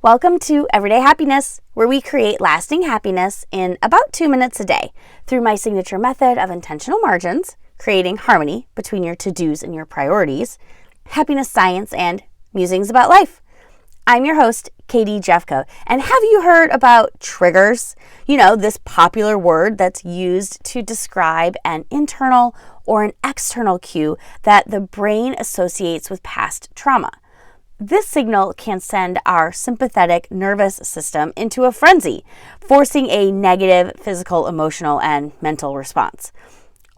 Welcome to Everyday Happiness, where we create lasting happiness in about 2 minutes a day through my signature method of intentional margins, creating harmony between your to-dos and your priorities, happiness science, and musings about life. I'm your host, Katie Jeffco, and have you heard about triggers? You know, this popular word that's used to describe an internal or an external cue that the brain associates with past trauma. This signal can send our sympathetic nervous system into a frenzy, forcing a negative physical, emotional, and mental response.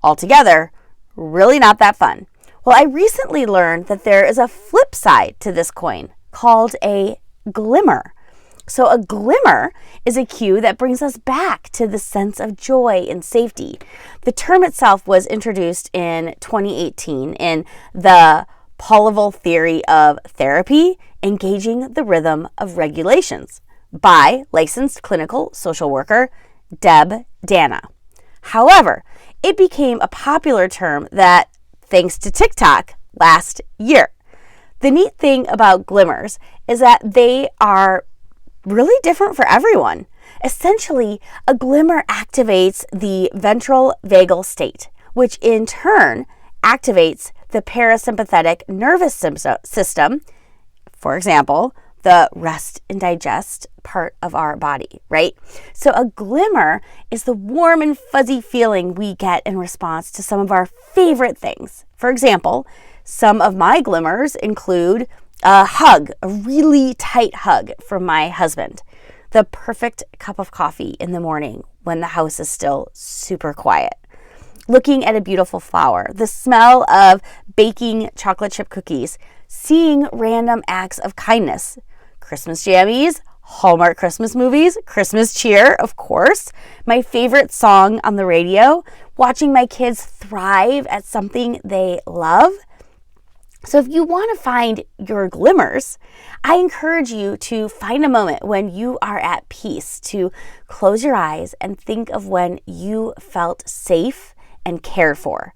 Altogether, really not that fun. Well, I recently learned that there is a flip side to this coin called a glimmer. So a glimmer is a cue that brings us back to the sense of joy and safety. The term itself was introduced in 2018 in the Polyval Theory of Therapy, Engaging the Rhythm of Regulations by licensed clinical social worker Deb Dana. However, it became a popular term that, thanks to TikTok, last year. The neat thing about glimmers is that they are really different for everyone. Essentially, a glimmer activates the ventral vagal state, which in turn activates the parasympathetic nervous system, for example, the rest and digest part of our body, right? So a glimmer is the warm and fuzzy feeling we get in response to some of our favorite things. For example, some of my glimmers include a hug, a really tight hug from my husband, the perfect cup of coffee in the morning when the house is still super quiet, looking at a beautiful flower, the smell of baking chocolate chip cookies, seeing random acts of kindness, Christmas jammies, Hallmark Christmas movies, Christmas cheer, of course, my favorite song on the radio, watching my kids thrive at something they love. So if you want to find your glimmers, I encourage you to find a moment when you are at peace to close your eyes and think of when you felt safe and cared for.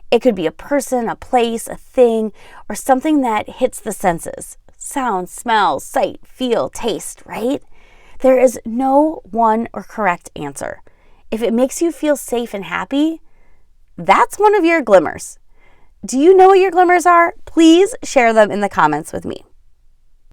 It could be a person, a place, a thing, or something that hits the senses. Sound, smell, sight, feel, taste, right? There is no one or correct answer. If it makes you feel safe and happy, that's one of your glimmers. Do you know what your glimmers are? Please share them in the comments with me.